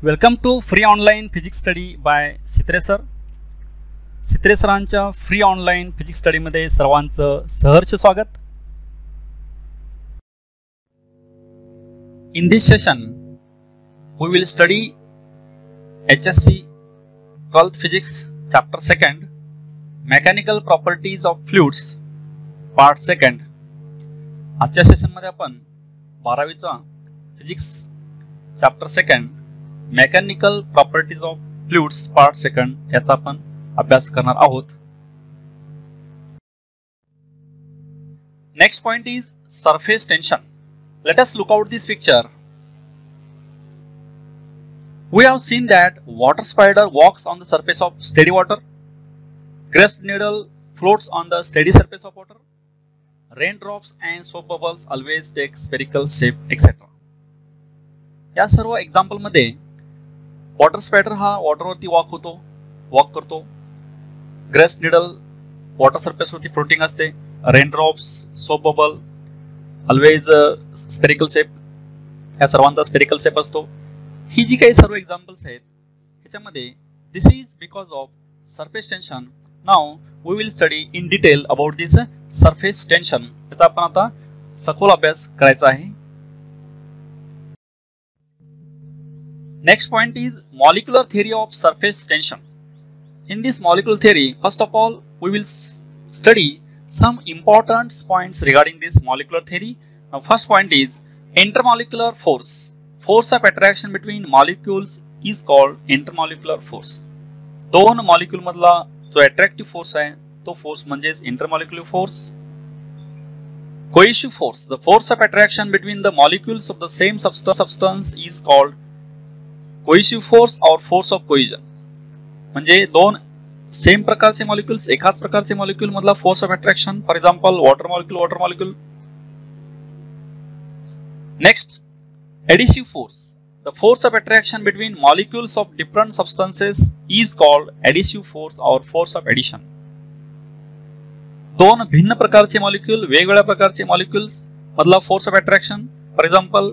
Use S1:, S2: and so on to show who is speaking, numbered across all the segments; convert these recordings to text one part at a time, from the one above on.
S1: Welcome to free online physics study by Sitre sir. Sitre सरांच्या free online physics स्टडीमध्ये सर्वांचं सहर्ष स्वागत. In this session, we will study HSC 12th Physics Chapter 2nd, Mechanical Properties of Fluids, Part 2nd. आजच्या सेशनमध्ये आपण 12वीचा physics chapter 2nd, mechanical properties of fluids part 2nd याचा आपण अभ्यास करणार आहोत. Next point is surface tension. Let us look out this picture. We have seen that water spider walks on the surface of steady water. Crest needle floats on the steady surface of water. Raindrops and soap bubbles always take spherical shape, etc. या सर्व example मध्ये water spider हा वॉटरवरती walk करतो. Grace needle water surface वरती floating असते. Raindrops, soap bubble always spherical shape, या सर्वांचा spherical shape असतो. ही जी काही सर्व एक्झाम्पल्स आहेत ह्याच्यामध्ये this is because of surface tension. Now we will study in detail about this surface tension. याचा आपण आता सखोल अभ्यास करायचा आहे. Next point is molecular theory of surface tension. In this molecular theory, first of all, we will study some important points regarding this molecular theory. Now, first point is intermolecular force. Force of attraction between molecules is called intermolecular force. दोन molecule मधला जो attractive force आहे तो force म्हणजेच intermolecular force. Cohesive force. The force of attraction between the molecules of the same substance is called cohesive force or force of cohesion. म्हणजे दोन same प्रकारचे molecules, एकाच प्रकारचे मॉलिक्युल मधला force of attraction. For example water molecule. Next adhesive force. The force of attraction between molecules of different substances is called adhesive force or force of adhesion. दोन भिन्न प्रकारचे molecule, वेगवेगळ्या प्रकारचे molecules मधला force of attraction. For example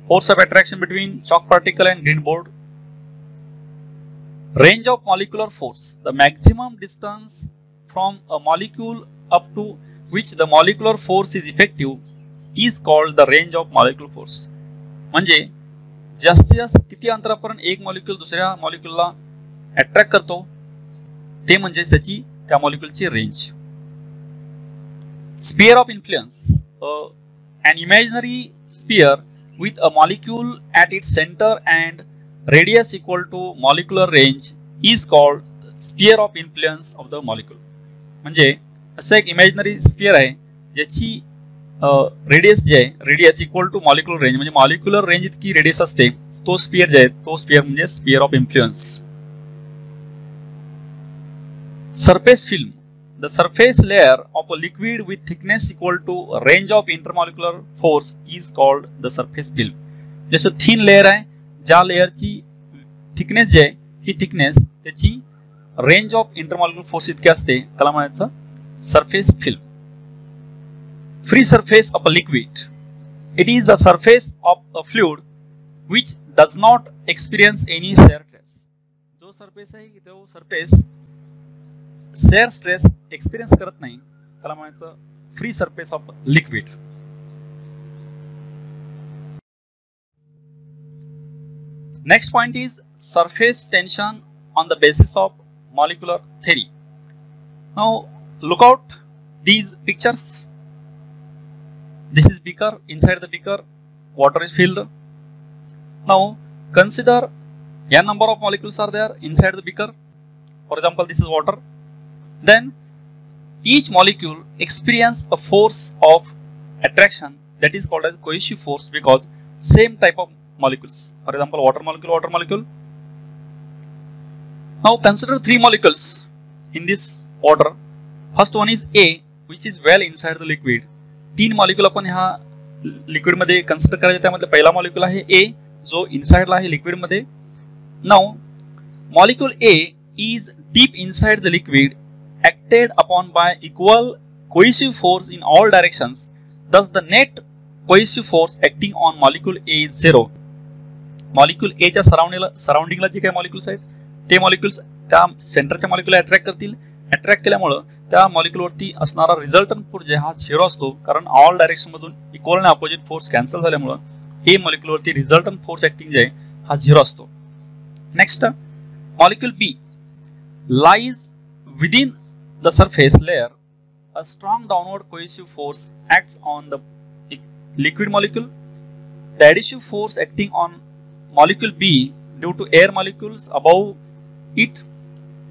S1: force of attraction between chalk particle and green board. Range of molecular force. The maximum distance from a molecule up to which the molecular force is effective is called the range of molecular force. म्हणजे जास्तीत जास्त किती अंतरापर्यंत एक molecule दुसऱ्या मॉलिक्यूलला attract करतो ते म्हणजे त्याची त्या मॉलिक्यूलची range. Sphere of influence. An imaginary sphere with a molecule at its center and radius equal to molecular range is called sphere of influence of the molecule. म्हणजे असं एक इमॅजिनरी स्फियर आहे ज्याची रेडियस जे आहे radius equal to molecular range, म्हणजे molecular range इतकी radius असते तो स्फियर जे आहे तो स्फियर म्हणजे sphere of influence. Surface film. The surface layer of a liquid with thickness equal to range of intermolecular force is called the surface film. जसं thin layer आहे, ज्या लेयरची थिकनेस जे आहे ही थिकनेस त्याची रेंज ऑफ इंटरमॉलिक्युलर फोर्स इतकी असते त्याला म्हणायचं surface film. Free surface of a liquid. It is the surface of a fluid which does not experience any share stress. जो सरफेस आहे तो सरफेस शेअर स्ट्रेस एक्सपिरियन्स करत नाही त्याला म्हणायचं free surface of liquid. Next point is surface tension on the basis of molecular theory. Now look out these pictures. This is beaker. Inside the beaker water is filled. Now consider n number of molecules are there inside the beaker. For example, this is water. Then each molecule experience a force of attraction that is called as cohesive force because same type of molecules. For example, water molecule. Now consider three molecules in this order. First one is A, which is well inside the liquid. तीन molecule आपण ह्या liquid मध्ये consider करायचे. त्यामध्ये पहिला molecule आहे A जो inside ला आहे लिक्विड मध्ये. Now molecule A is deep inside the liquid, acted upon by equal cohesive force in all directions. Thus the net cohesive force acting on molecule A is 0. Molecule ए च्या सराउंडिंगला जे काही molecules आहेत ते molecules त्या सेंटरच्या मॉलिक्युलला attract करतील. Attract केल्यामुळे त्या मॉलिक्युलवरती असणारा रिझल्टंट फोर्स जे हा 0 असतो, कारण ऑल डायरेक्शन मधून इक्वल आणि अपोजिट फोर्स कॅन्सल झाल्यामुळे ए मॉलिक्युलवरती रिझल्टंट फोर्स ऍक्टिंग जे आहे हा 0 असतो. Next, molecule B lies within the surface layer. A strong downward cohesive force acts on the liquid molecule. The adhesive force acting on molecule B due to air molecules above it.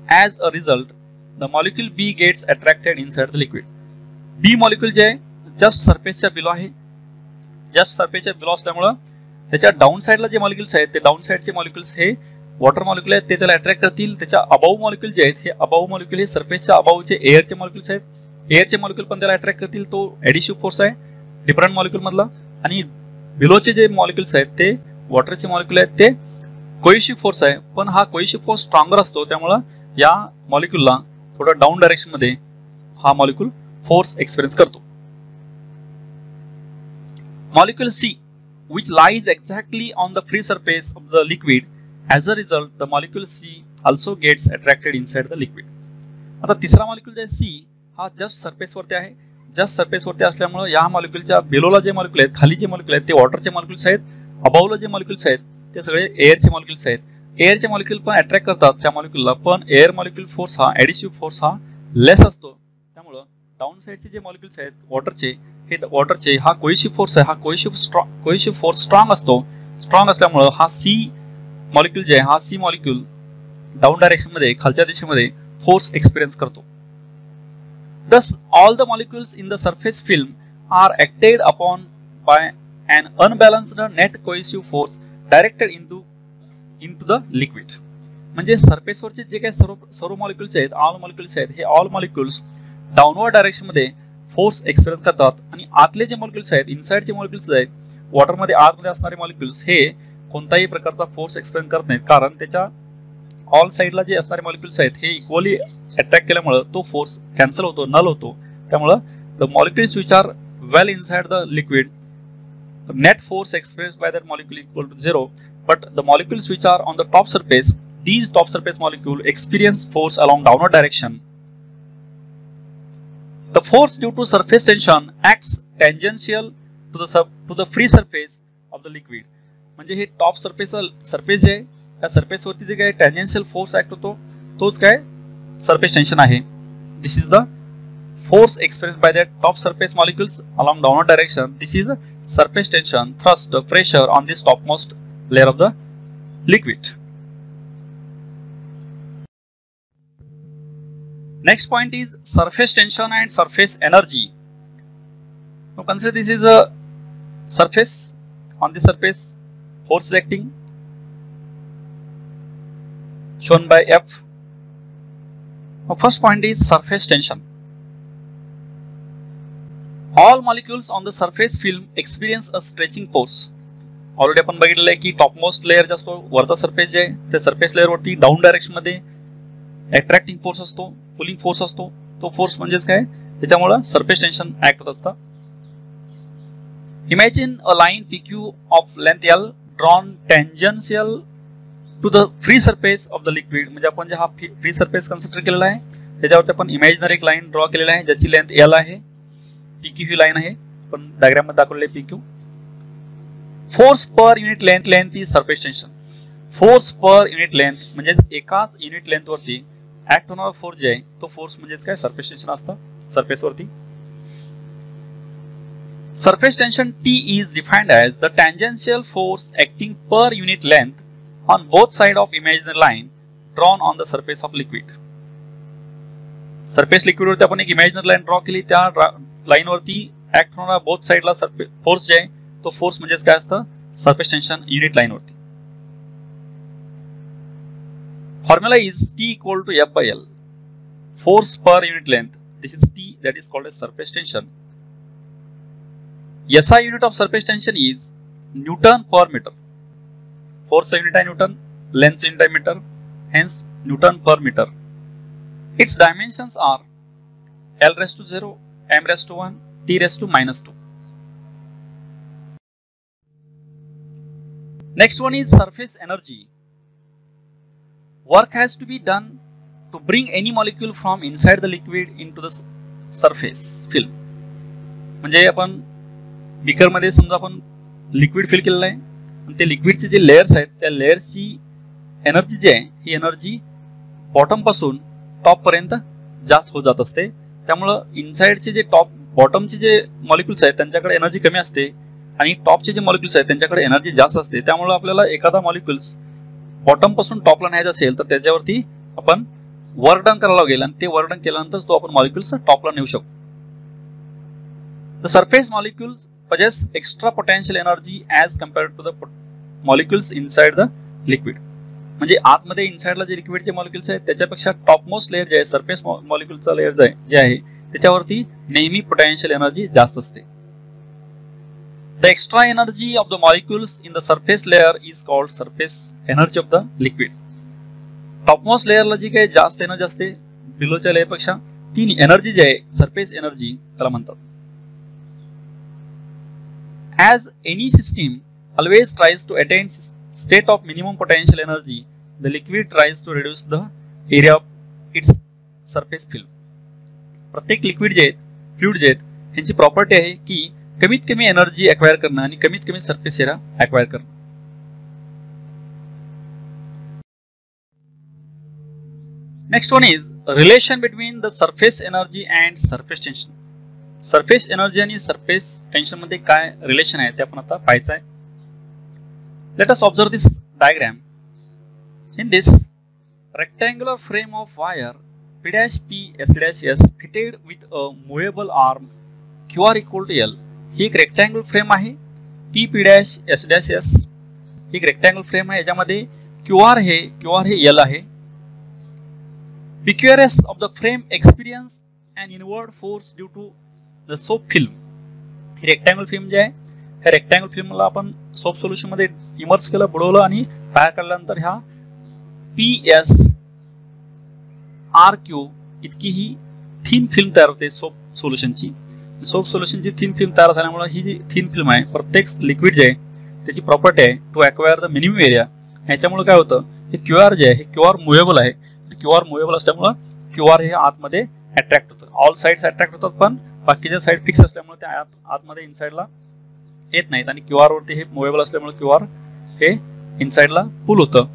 S1: As a result, the molecule B gets attracted inside the liquid. B molecule जे just सरफेसच्या below आहे. Just सरफेसच्या below असल्यामुळे त्याच्या down साइडला जे molecules आहेत ते डाऊन साइडचे मॉलिक्युल्स हे वॉटर मॉलिक्युल आहेत ते त्याला अट्रॅक्ट करतील. त्याच्या अबाऊ मॉलिक्युल जे आहेत हे अबाऊ मॉलिक्युल हे सरफेसच्या अबाऊचे एअरचे मॉलिक्युल्स आहेत. एअरचे मॉलिक्युल पण त्याला अट्रॅक्ट करतील. तो एडिशिव्ह फोर्स आहे डिफरंट मॉलिक्युल मधला. आणि बिलोचे जे मॉलिक्युल्स आहेत ते वॉटरचे मॉलिक्युल आहेत ते कोइशिव्ह फोर्स आहे. पण हा कोइशिव्ह फोर्स स्ट्रॉंगर असतो, त्यामुळे या मॉलिक्युलला थोडं डाऊन डायरेक्शन मध्ये हा मॉलिक्युल फोर्स एक्सपिरियन्स करतो. Molecule C which lies exactly on the free surface of the liquid. As a result, the molecule C also gets attracted inside the liquid. आता तिसरा molecule जे C हा just surface वरती आहे. Just surface वरती असल्यामुळे या मॉलिक्युलच्या बिलोला जे molecule आहेत, खाली जे मॉलिक्युल आहेत ते वॉटरचे मॉलिक्युल्स आहेत. अबावला जे मॉलिक्युल्स आहेत ते सगळे एअरचे मॉलिक्युल्स आहेत. एअरचे मॉलिक्युल पण अट्रॅक्ट करतात त्या मॉलिक्युलला, पण एअर मॉलिक्युल फोर्स हा एडिशिव्ह फोर्स हा लेस असतो. त्यामुळे डाऊन साइडचे जे मॉलिक्युल्स आहेत वॉटरचे हा कोइशिव्ह फोर्स आहे. हा कोइशिव्ह फोर्स स्ट्रॉंग असतो. स्ट्रॉंग असल्यामुळे हा सी मॉलिक्युल जे आहे हा सी मॉलिक्युल डाऊन डायरेक्शन मध्ये खालच्या दिशेमध्ये फोर्स एक्सपिरियन्स करतो. Thus, all the molecules in the surface film are acted upon by an unbalanced net cohesive force directed into the liquid. म्हणजे सरफेसवरचे जे काही सर्व मॉलिक्युल्स आहेत, ऑल मॉलिक्युल्स आहेत, हे ऑल मॉलिक्युल्स डाऊनवर्ड डायरेक्शन मध्ये force experience करतात. आणि आतले जे molecules आहेत, इनसाइडचे molecules आहेत, वॉटरमध्ये आतमध्ये असणारे मॉलिक्युल्स हे कोणताही प्रकारचा फोर्स एक्सपिरियन्स करत नाहीत, कारण त्याच्या ऑल साइडला जे असणारे मॉलिक्युल्स आहेत हे इक्वली अट्रॅक्ट केल्यामुळे तो फोर्स कॅन्सल होतो, नल होतो. त्यामुळे the molecules which are well inside the liquid net force experienced by that molecule equal to 0, but the molecules which are on the top surface, these top surface molecule experience force along downward direction. The force due to surface tension acts tangential to the free surface of the liquid. म्हणजे हे top surface जे त्या surface वरती जे काय tangential force act होतो तोच काय surface tension आहे. This is the force experienced by the top surface molecules along downward direction. This is surface tension, thrust, pressure on this topmost layer of the liquid. Next point is surface tension and surface energy. Now consider this is a surface. On the surface force is acting shown by F. Now first point is surface tension. All molecules on the surface film experience a stretching force. Already आपण बघितलेलं आहे की topmost layer जे असतो वरचा surface जे आहे त्या surface layer वरती down direction मध्ये अट्रॅक्टिंग फोर्स असतो, पुलिंग फोर्स असतो. तो फोर्स म्हणजेच काय, त्याच्यामुळे सरफेस टेन्शन ऍक्ट होत असतं. Imagine a line PQ of length L drawn tangential to the free surface of the liquid. म्हणजे आपण जे हा फ्री सरफेस कन्सिडर केलेला आहे त्याच्यावरती आपण इमॅजिनरी एक लाईन ड्रॉ केलेला आहे ज्याची लेंथ L आहे. PQ ही लाईन आहे, पण डायग्राम मध्ये दाखवलेली PQ. Force per unit length is surface tension. Force per unit length म्हणजे एकाच युनिट लेंथ वरती ऍक्ट होणारा फोर्स जे आहे तो फोर्स म्हणजेच काय सरफेस टेन्शन असतं सरफेस वरती. Surface tension T is defined as the tangential force acting per unit length on both sides of imaginary line drawn on the surface of liquid. Surface liquid वरती आपण एक imaginary line draw केली, त्या line वरती act होणारा both साइडला force जे आहे तो फोर्स म्हणजेच काय असतं सरफेस टेन्शन युनिट लाईन वरती. Formula is T equal to F by L. Force per unit length. This is T, that is called as surface tension. SI unit of surface tension is Newton per meter. Force unit is Newton, length unit is meter, hence Newton per meter. Its dimensions are L raised to 0, M raised to 1, T raised to -2. Next one is surface energy. Work has to be done to bring any molecule from inside the liquid into the surface film. म्हणजे आपण beaker मध्ये समजा आपण liquid fill केलेलं आहे आणि ते लिक्विडचे जे layers आहेत त्या लेयर्सची एनर्जी जी आहे ही एनर्जी बॉटम पासून टॉप पर्यंत जास्त होत जात असते. त्यामुळे इनसाइडचे जे टॉप बॉटमचे जे मॉलिक्युल्स आहेत त्यांच्याकडे एनर्जी कमी असते आणि टॉपचे जे मॉलिक्युल्स आहेत त्यांच्याकडे एनर्जी जास्त असते. त्यामुळे आपल्याला एखादा मॉलिक्युल्स बॉटम पासून टॉपला न्यायचा असेल तर त्याच्यावरती आपण वर्क डन करायला लागेल आणि ते वर्क डन केल्यानंतर तो आपण मॉलिक्युल्स टॉपला नेऊ शकतो. The surface molecules possess extra potential energy as compared to the molecules inside the liquid. म्हणजे आतमध्ये इनसाइडला जे लिक्विडचे मॉलिक्युल्स आहेत त्याच्यापेक्षा टॉपमोस्ट लेयर जे आहे सरफेस मॉलिक्युलचा लेयर जे आहे त्याच्यावरती नेहमी पोटेन्शियल एनर्जी जास्त असते. The extra energy of the molecules in the surface layer is called surface energy of the liquid. Topmost लेयरला जी काही जास्त एनर्जी असते बिलोच्या लेयरपेक्षा ती एनर्जी जी आहे सरफेस एनर्जी त्याला म्हणतात. As any system always tries to attain state of minimum potential energy, the liquid tries to reduce the area of its surface film. प्रत्येक लिक्विड जे आहेत फ्लुइड जे आहेत यांची प्रॉपर्टी आहे की कमीत कमी एनर्जी अक्वायर करणं आणि कमीत कमी सरफेस एरिया अक्वायर करणं. Next one is relation between the surface energy and surface tension. Surface energy आणि सरफेस टेन्शन मध्ये काय रिलेशन आहे ते आपण आता पाहायचं आहे. Let us observe this diagram. In this rectangular frame of wire P'(S') fitted with a movable arm QR equal to L. ही एक रेक्टँग्युलर फ्रेम आहे P'(S') ही एक रेक्टँग्युलर फ्रेम आहे. याच्यामध्ये QR हे L आहे. PQRS of the frame experience an inward force due to the soap film. ही rectangular film जी आहे ह्या रेक्टँग्युलर फिल्मला आपण सोप सोल्युशन मध्ये इमर्स केलं, बुडवलं आणि बाहेर काढल्यानंतर ह्या PSRQ इतकी ही थिन फिल्म तयार होते सोप सोल्युशनची. सोप सोल्युशनची थिन फिल्म तयार झाल्यामुळे ही जी थिन फिल्म आहे प्रत्येक लिक्विड जे आहे त्याची प्रॉपर्टी आहे to acquire the minimum area. याच्यामुळे काय होतं हे QR जे आहे हे QR मुव्हेबल आहे. QR मुव्हेबल असल्यामुळे QR हे आतमध्ये अट्रॅक्ट होतं. ऑल साइड्स अट्रॅक्ट होतात पण बाकीच्या साइड फिक्स असल्यामुळे ते आतमध्ये इनसाइडला येत नाहीत आणि QR वरती हे मुव्हेबल असल्यामुळे QR हे इनसाइडला पुल होतं.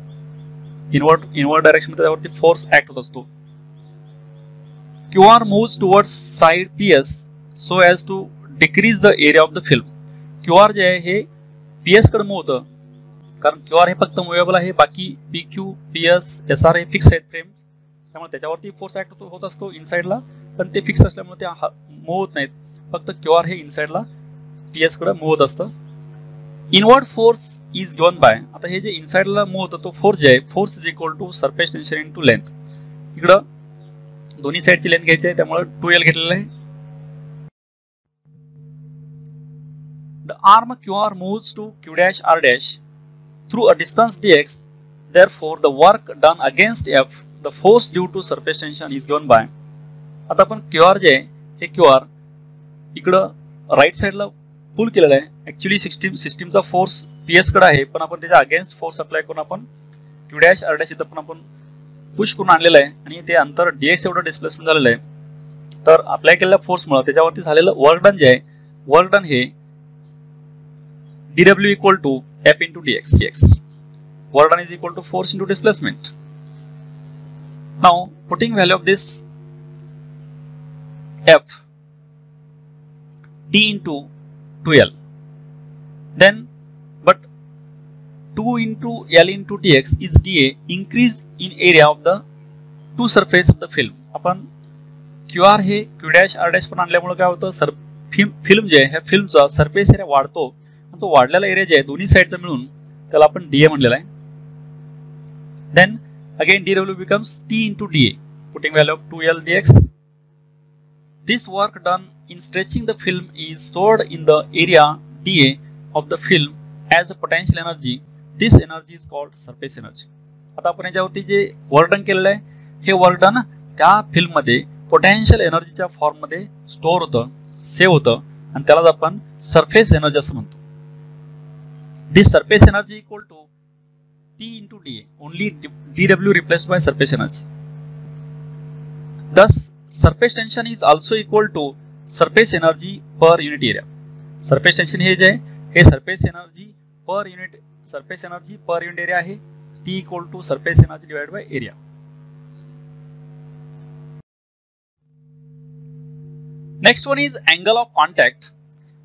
S1: इनवर्ड डायरेक्शन मध्ये त्यावरती फोर्स ऍक्ट होत असतो. QR moves towards side PS so as to decrease the area of the film. QR जे आहे हे PS कडे मूव्ह होतं कारण QR हे फक्त मुव्हेबल आहे. बाकी PQ, PS, SR हे फिक्स आहेत फ्रेम त्यामुळे त्याच्यावरती फोर्स ऍक्ट होत असतो इनसाइडला पण ते फिक्स असल्यामुळे ते मूव्ह होत नाहीत. फक्त QR हे इनसाइडला PS कडे मूव्ह होत असतं. Inward force is given bye. आता हे जे इनसाइडला मूव्ह होतं तो फोर्स जे आहे force is equal to surface tension into length. इकडं दोन्ही साइडची लेंथ घ्यायची आहे त्यामुळे 2L घेतलेलं आहे. The arm QR moves to Q'(R') through a distance dx. Therefore, the work done against F, the force due to surface tension is given by. आता आपण QR जे आहे हे QR इकडं राईट साइडला पुल केलेलं आहे. ऍक्च्युली सिस्टीमचा फोर्स PS कडे आहे पण आपण त्याच्या अगेन्स्ट फोर्स अप्लाय करून आपण Q'(R') इथं पण आपण पुश करून आणलेलं आहे आणि ते अंतर dx एवढं डिस्प्लेसमेंट झालेलं आहे. तर अप्लाय केलेल्या फोर्समुळे त्याच्यावरती झालेलं वर्क डन जे आहे वर्क डन हे dW equal to F into dx. Work done is equal to force into displacement. Now putting value of this F D into 2L, then but 2 into L into dx is dA increase in area of the two surface of the film. आपण QR हे Q'(R') पण आणल्यामुळे काय होतं sir film जे आहे ह्या फिल्मचा surface area वाढतो आणि तो वाढलेला एरिया जे आहे दोन्ही साइडचा मिळून त्याला आपण dA म्हणलेला आहे. Then again dW becomes T into dA, putting value of 2L dx. This work done in stretching the film is stored in the area dA of the film as a potential energy. This energy is called surface energy. आता आपण याच्यावरती जे work done केलेलं आहे हे work done त्या film मध्ये potential एनर्जीच्या form मध्ये store होतं, सेव्ह होतं आणि त्यालाच आपण सरफेस एनर्जी असं म्हणतो. this surface energy equal to T into dA, only dW replaced by surface energy. Thus, surface tension is also equal to surface energy per unit area. Surface tension hey J hey surface energy per unit area आहे. T equal to surface energy divided by area. Next one is angle of contact.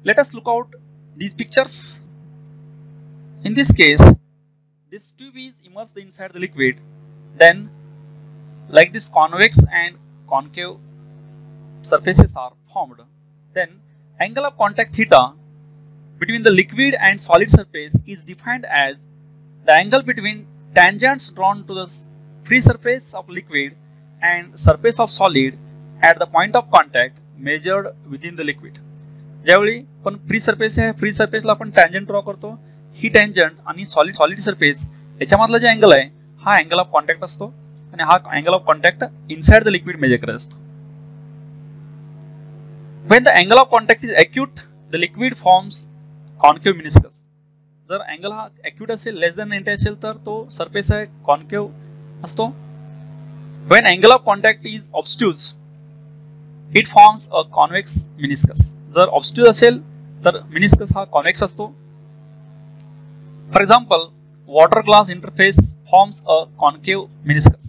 S1: Let us look out these pictures. In this case, this tube is immersed inside the liquid. Then, like this, convex and concave surfaces are formed. Then, angle of contact theta between the liquid and solid surface is defined as the angle between tangents drawn to the free surface of liquid and surface of solid at the point of contact measured within the liquid. ज्यावेळी पण free surface आहे, free सरफेसला आपण tangent draw करतो. ही tangent आणि solid surface याच्यामधला जे अँगल आहे हा अँगल ऑफ कॉन्टॅक्ट असतो आणि हा angle of contact inside the liquid measure करत असतो. When the angle of contact is acute, the liquid forms concave meniscus. जर अँगल हा acute असेल, लेस दॅन 90 असेल तर तो सरफेस आहे कॉन्केव्ह असतो. When angle of contact is obtuse, it forms a convex meniscus. जर obtuse असेल तर meniscus हा convex असतो. For example, water glass interface forms a concave meniscus.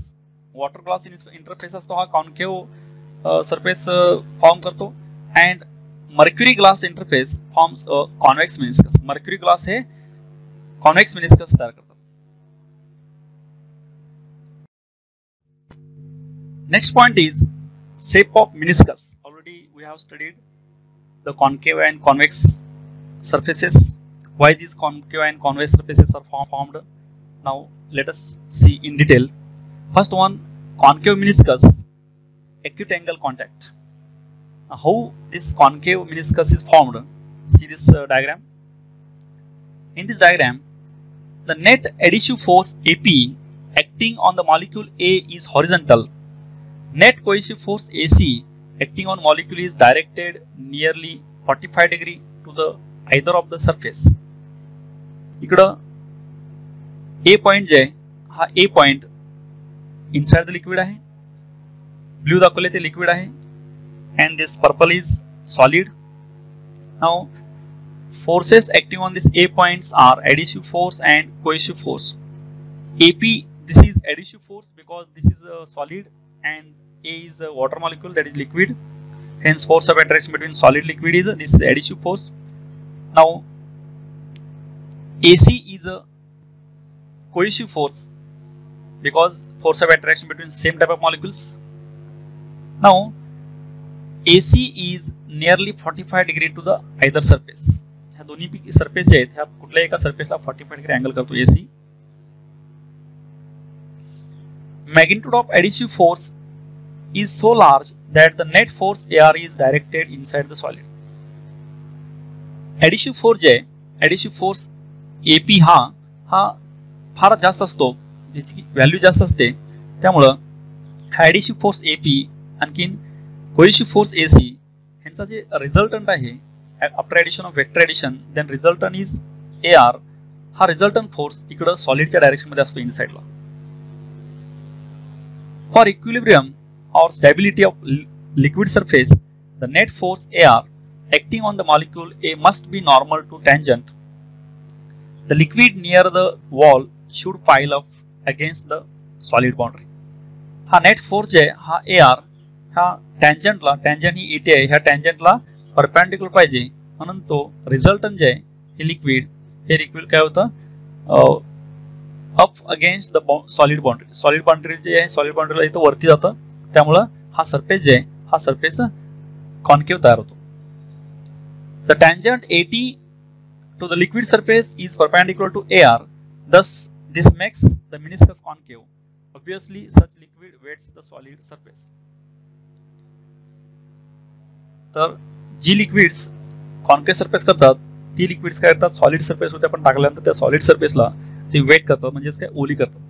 S1: Water glass interface असतो हा concave surface form करतो. And mercury glass interface forms a convex meniscus. Mercury glass hey convex meniscus तयार करतात. Next point is shape of meniscus. Already we have studied the concave and convex surfaces. Why these concave and convex surfaces are formed? Now let us see in detail. First one, concave meniscus, acute angle contact. Now, how this concave meniscus is formed? See this diagram. In this diagram, the net adhesive force AP acting on the molecule A is horizontal. Net cohesive force AC acting on molecule is directed nearly 45 degree to the either of the surface. इकडं A point जे हा A point inside the liquid आहे. Blue दाखवले ते liquid आहे. And this purple is solid. Now forces acting on this A points are adhesive force and cohesive force. AP, this is adhesive force because this is a solid and A is a water molecule, that is liquid. Hence force of attraction between solid liquid is this is adhesive force. Now AC is a cohesive force because force of attraction between same type of molecules. Now AC is nearly 45 degree to the either surface. ह्या दोन्ही surface जे आहेत ह्या कुठल्याही एका सरफेसला 45 degree angle करतो AC. Magnitude of adhesive force is so large that the net force AR is directed inside the solid. Adhesive force J adhesive force AP हा फार जास्त असतो, ज्याची व्हॅल्यू जास्त असते. त्यामुळं हा adhesive force AP आणखीन cohesive force AC ह्यांचा जे रिझल्टंट आहे after addition of vector addition then resultant is AR. हा रिझल्टंट फोर्स इकडं सॉलिडच्या डायरेक्शन मध्ये असतो इनसाइडला. For equilibrium or stability of liquid surface, the net force AR acting on the molecule A must be normal to tangent. The liquid near the wall should pile up against the solid boundary. हा net force जे हा AR हा tangent he AT आहे, ह्या tangent ला perpendicular पाहिजे, म्हणून तो resultant जे हे liquid काय होतं up against the solid boundary. Solid boundary जे आहे solid boundary ला इथं वरती जातं, त्यामुळे हा सरफेस जे हा सरफेस कॉन्केव्ह तयार होतो. The tangent AT to the liquid surface is perpendicular to AR. Thus, this makes the meniscus concave. Obviously, such liquid wets the solid surface. तर जी लिक्विड्स कॉन्केव्ह सरफेस करतात ती लिक्विड्स काय करतात, solid surface होते आपण टाकल्यानंतर त्या सॉलिड सरफेसला ते वेट करतात, म्हणजेच काय ओली करतात.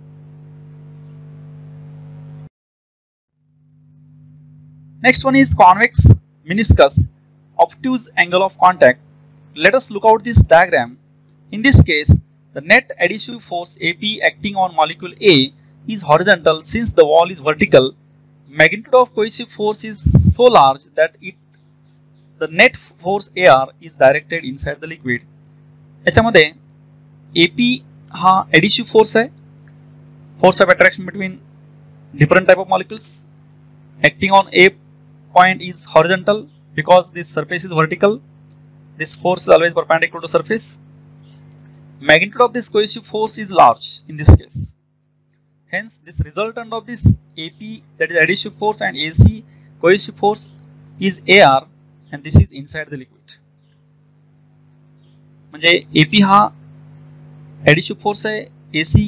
S1: Next one is convex meniscus, obtuse angle of contact. Let us look out this diagram. In this case, the net adhesive force AP acting on molecule A is horizontal since the wall is vertical. Magnitude of cohesive force is so large that the net force AR is directed inside the liquid. याच्यामध्ये AP हा adhesive force आहे, force of attraction between different type of molecules. Acting on A point is horizontal because this surface is vertical. This force is always perpendicular to surface. Magnitude of this cohesive force is large in this case. Hence, this resultant of this AP, that is adhesive force, and AC cohesive force is AR, and this is inside the liquid. म्हणजे AP हा adhesive force आहे, AC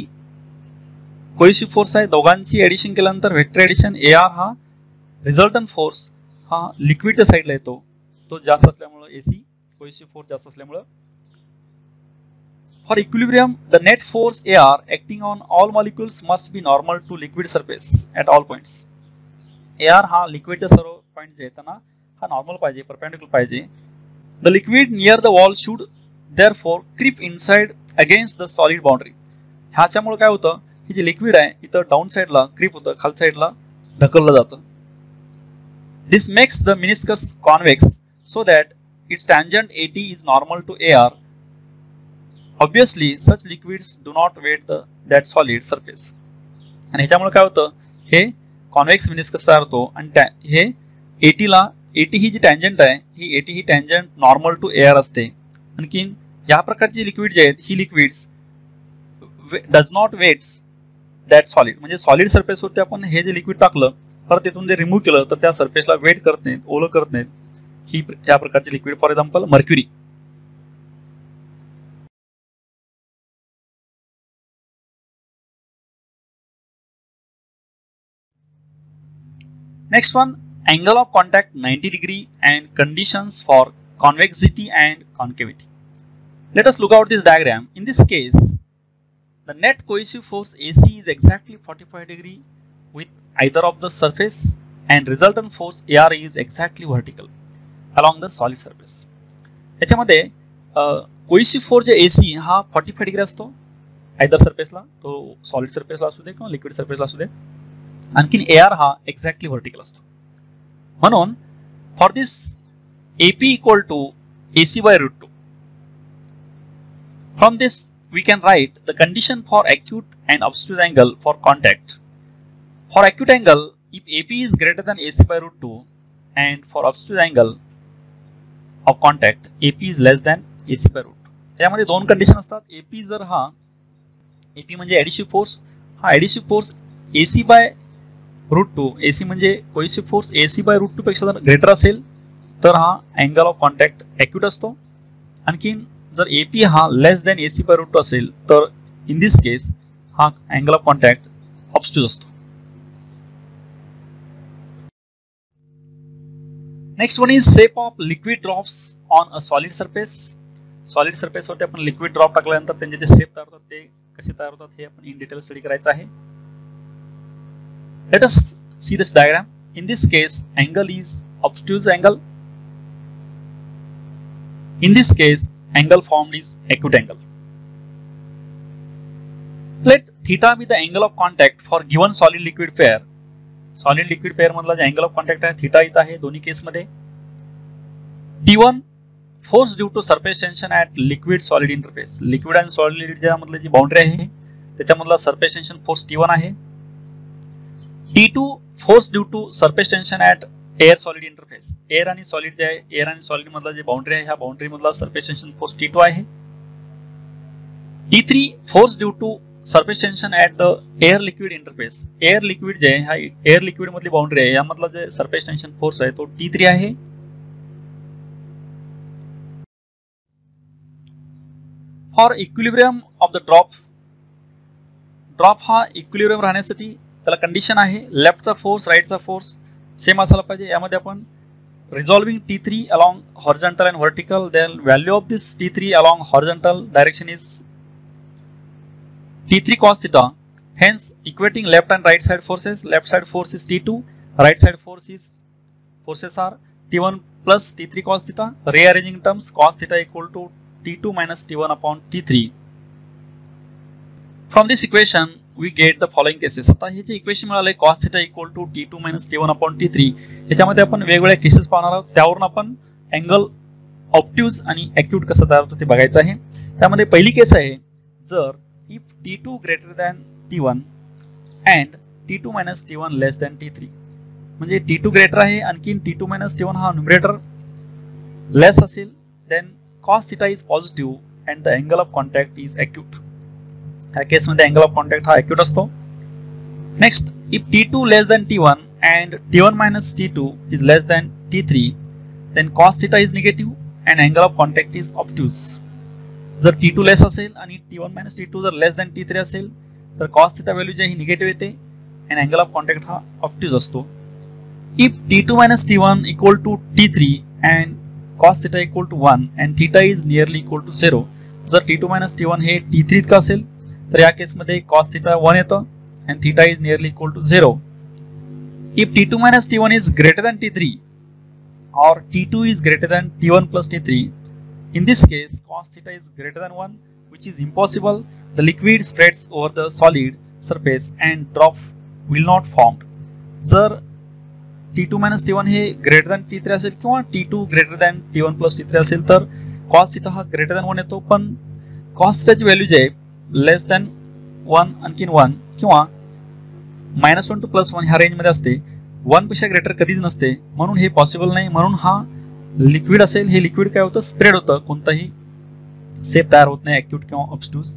S1: cohesive force आहे. दोघांची addition केल्यानंतर vector addition AR हा resultant force हा लिक्विडच्या साईडला येतो. तो जास्त असल्यामुळे AC cohesive force जास्त असल्यामुळे. For equilibrium, the net force AR acting on all molecules must be normal to liquid surface at all points. AR हा लिक्विडच्या सर्व पॉइंट जे येताना हा नॉर्मल पाहिजे, परपेंडिकुलर पाहिजे. The liquid near the wall should therefore creep inside against the solid boundary. ह्याच्यामुळे काय होतं, ही जे liquid आहे इथं डाऊन साइडला क्रीप होतं, खालच्या साइडला ढकललं जातं. This makes the meniscus convex so that its tangent AT is normal to AR. Obviously, such liquids do not weight that solid surface. आणि ह्याच्यामुळे काय होतं, हे कॉन्व्हेक्स मिनिस्कस तयार होतो आणि हे AT ही जी टँजंट आहे, ही AT ही टँजंट नॉर्मल टू एअर असते. आणखीन या प्रकारची लिक्विड जे आहेत, ही liquids does not wet that solid. म्हणजे सॉलिड सरफेसवरती आपण हे जे लिक्विड टाकलं, परत तिथून जे रिमूव्ह केलं तर त्या सरफेसला वेट करत नाहीत, ओलं करत नाहीत. ही या प्रकारची liquid, for example mercury. Next one, angle of contact 90 degree and conditions for convexity and concavity. Let us look out this diagram. In this case, the net cohesive force AC is exactly 45 degree with either of the surface, and resultant force AR is exactly vertical along the solid surface. याच्यामध्ये cohesive force जे AC हा 45 degree असतो either surfaceला, तो solid surfaceला असू दे किंवा liquid surfaceला असू दे. आणखीन AR हा exactly vertical असतो. म्हणून for this AP equal to AC by root 2. From this we can write the condition for acute and obtuse angle for contact. For acute angle, if AP is greater than AC by root 2, and for obtuse angle of contact, AP is less than AC by root 2. यामध्ये दोन condition असतात. AP जर हा AP म्हणजे adhesive force, हा adhesive force AC by root 2, AC म्हणजे cohesive force AC by root 2 पेक्षा जर ग्रेटर असेल तर हा अँगल ऑफ कॉन्टॅक्ट ॲक्यूट असतो. आणखीन जर AP हा less than AC by root 2 असेल तर इन दिस केस हा अँगल ऑफ कॉन्टॅक्ट ऑब्स्ट्यूज असतो. Next one is shape of liquid drops on a solid surface. Solid सरफेसवरती आपण लिक्विड ड्रॉप टाकल्यानंतर त्यांचे जे शेप तयार होतात ते कसे तयार होतात हे आपण इन डिटेल स्टडी करायचं आहे. Let us see this diagram. In this case, angle is obtuse angle. In this case, angle formed is acute angle. Let theta be the angle of contact for given solid liquid pair. Solid liquid pair मधला जे angle of contact आहे theta इथं आहे दोन्ही case मध्ये. T1 force due to surface tension at liquid solid interface. Liquid and solid ज्या मधली जी boundary आहे त्याच्यामधला surface tension force T1 आहे. T2 force due to surface tension at air solid interface. Air आणि solid जे आहे, air आणि solid मधला जे boundary आहे, ह्या बाउंड्री मधला surface tension force T2 आहे. T3 force due to surface tension at the air liquid interface. Air liquid जे आहे, हा air liquid मधली बाउंड्री आहे, यामधला जे surface tension force आहे तो T3 आहे. For equilibrium of the drop हा equilibrium राहण्यासाठी त्याला कंडिशन आहे लेफ्टचा फोर्स राईटचा फोर्स सेम असायला पाहिजे. यामध्ये आपण resolving T3 along horizontal and vertical, then value of this T3 along horizontal direction is T3 cos theta. Hence equating left and right side forces, left side force is T2, right side forces are T1 plus T3 cos theta. Rearranging terms, cos theta equal to T2 minus T1 upon T3. From this equation we get the following cases. आता हे जे equation मिळाले cos theta equal to T2 minus T1 upon T3, याच्यामध्ये आपण वेगवेगळ्या cases पाहणार आहोत. त्यावरून आपण अँगल ऑब्ट्यूज आणि ॲक्यूट कसं तयार होतं ते बघायचं आहे. त्यामध्ये पहिली केस आहे, जर if T2 greater than T1 and T2 minus T1 less than T3, म्हणजे T2 ग्रेटर आहे आणखी T2 minus T1 हा न्यूमरेटर लेस असेल, then cos theta is positive and the angle of contact is acute. ह्या केसमध्ये angle of contact हा acute असतो. Next, if T2 less than T1 and T1 minus T2 is less than T3, then cos theta is negative and angle of contact is obtuse. जर T2 less असेल आणि T1 minus T2 जर less than T3 असेल तर cos theta value जी आहे negative येते आणि angle of contact हा ऑब्ट्यूज असतो. If T2 minus T1 equal to T3 and cos theta equal to 1 and theta is nearly equal to 0, जर T2 minus T1 हे T3 इतकं असेल तर या केसमध्ये cos theta 1 येतं and theta is nearly equal to 0. If T2 minus T1 is greater than T3 or T2 is greater than T1 plus T3, in this case cos theta is greater than 1, which is impossible. The liquid spreads over the solid surface and drop will not formed. जर T2 minus T1 हे greater than T3 असेल किंवा T2 greater than T1 plus T3 असेल तर cos theta हा greater than 1 येतो, पण cos theta ची value जी आहे लेस दॅन 1 आणखीन 1 किंवा -1 टू +1 ह्या रेंज मध्ये असते. 1 पेक्षा ग्रेटर कधीच नसते, म्हणून हे पॉसिबल नाही. म्हणून हा लिक्विड असेल, हे लिक्विड काय होतं, स्प्रेड होतं, कोणताही सेप तयार होत नाही ॲक्यूट किंवा obtuse.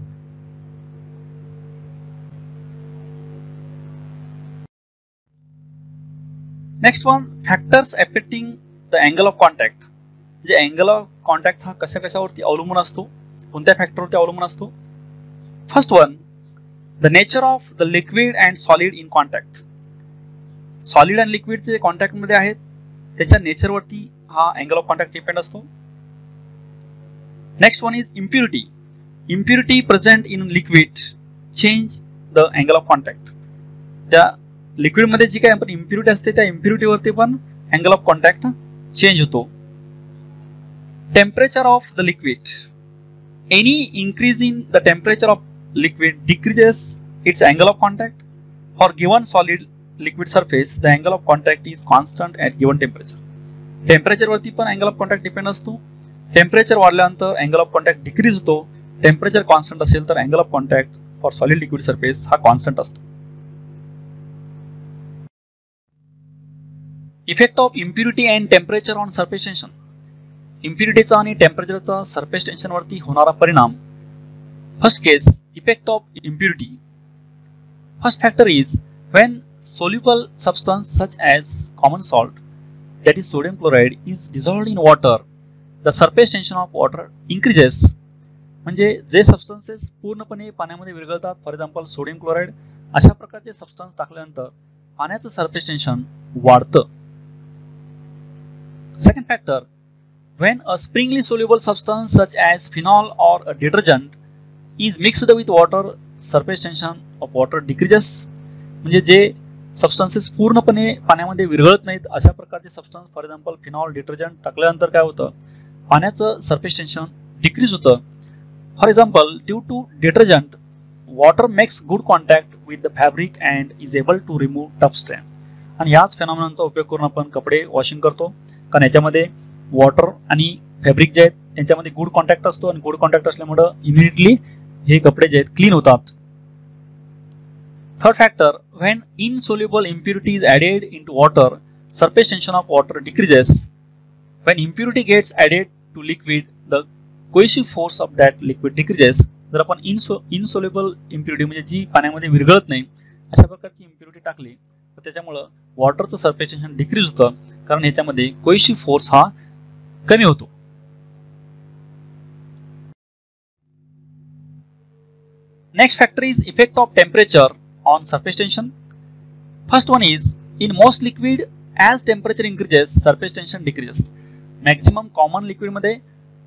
S1: Next one, factors affecting the angle of contact. जे अँगल ऑफ कॉन्टॅक्ट हा कशावरती अवलंबून असतो, कोणत्या फॅक्टरवरती अवलंबून असतो. First one, the nature of the liquid and solid in contact. Solid आणि लिक्विड जे कॉन्टॅक्ट मध्ये आहेत त्याच्या नेचर वरती हा अँगल ऑफ कॉन्टॅक्ट डिपेंड असतो. Next one is impurity. Impurity present in liquid change the angle of contact. त्या liquid मध्ये जी काही आपण इम्प्युरिटी असते त्या इम्प्युरिटी वरती पण अँगल ऑफ कॉन्टॅक्ट चेंज होतो. Temperature of the liquid. Any increase in the temperature of liquid decreases its angle of contact. For given solid liquid surface, the angle of contact is constant at given temperature. Temperature वरती पण angle of contact depend असतो. Temperature वाढल्यानंतर angle of contact decrease होतो. Temperature constant असेल तर angle of contact for solid liquid surface हा constant असतो. Effect of impurity and temperature on surface tension. इम्प्युरिटीचा आणि टेम्परेचरचा सरफेस टेन्शन वरती होणारा परिणाम. First case, effect of impurity. First factor is when soluble substance such as common salt, that is sodium chloride, is dissolved in water, the surface tension of water increases. म्हणजे जे substances पूर्णपणे पाण्यामध्ये विरघळतात, for example sodium chloride, अशा प्रकारचे substance टाकल्यानंतर पाण्याचं surface tension वाढतं. Second factor, when a springly soluble substance such as phenol or a detergent is mixed with water, surface tension of water decreases. म्हणजे जे substances पूर्णपणे पाण्यामध्ये विरघळत नाहीत अशा प्रकारचे substance, for example phenol, detergent टाकल्यानंतर काय होतं, पाण्याचं सरफेस टेन्शन डिक्रीज होतं. For example, due to detergent water makes good contact with the fabric and is able to remove tough strand. आणि याच फेनॉमेनॉनचा उपयोग करून आपण कपडे वॉशिंग करतो, कारण याच्यामध्ये वॉटर आणि फॅब्रिक जे आहेत यांच्यामध्ये गुड कॉन्टॅक्ट असतो आणि गुड कॉन्टॅक्ट असल्यामुळे इमिडिएटली हे कपडे जे आहेत क्लीन होतात. Third factor, when insoluble impurity is added into water, surface tension of water decreases. When impurity gets added to liquid, the cohesive force of that liquid decreases. जर आपण insoluble impurity म्हणजे जी पाण्यामध्ये विरघळत नाही अशा प्रकारची इम्प्युरिटी टाकली तर त्याच्यामुळे वॉटरचं सरफेस टेन्शन डिक्रीज होतं, कारण ह्याच्यामध्ये कोहेसिव्ह फोर्स हा कमी होतो. Next factor is effect of temperature on surface tension. First one is, in most liquid, as temperature increases, surface tension decreases. Maximum common liquid मध्ये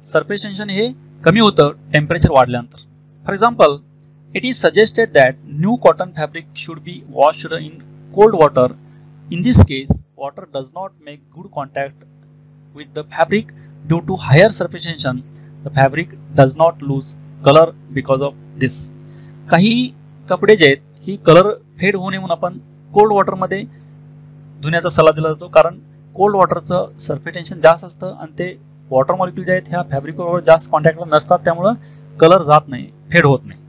S1: surface tension हे कमी होतं temperature वाढल्यानंतर. For example, it is suggested that new cotton fabric should be washed in cold water. In this case, water does not make good contact with the fabric due to higher surface tension. The fabric does not lose colour because of this. काही कपडे जे आहेत ही colour fade होऊ नये म्हणून आपण cold वॉटरमध्ये धुण्याचा सल्ला दिला जातो, कारण कोल्ड वॉटरचं सरफेस टेन्शन जास्त असतं आणि ते वॉटर मॉलिक्यूल जे आहेत ह्या फॅब्रिक बरोबर जास्त कॉन्टॅक्टला नसतात, त्यामुळे कलर जात नाही, फेड होत नाही.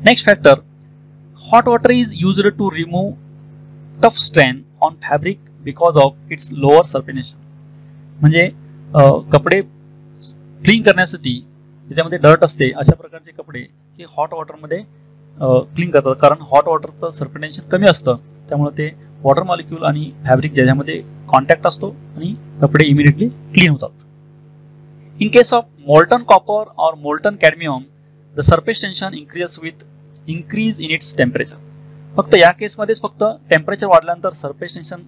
S1: Next factor, hot water is used to remove tough strain on fabric because of its lower surface tension. म्हणजे कपडे क्लीन करण्यासाठी त्याच्यामध्ये डर्ट असते अशा प्रकारचे कपडे हे हॉट वॉटरमध्ये क्लीन करतात, कारण हॉट वॉटरचं सरफेस टेन्शन कमी असतं, त्यामुळे ते वॉटर मॉलिक्यूल आणि फॅब्रिक ज्याच्यामध्ये कॉन्टॅक्ट असतो आणि कपडे इमिडिएटली क्लीन होतात. In case of molten copper और molten cadmium the surface tension increases with increase in its temperature. फक्त या केसमध्येच फक्त टेम्परेचर वाढल्यानंतर सरफेस टेन्शन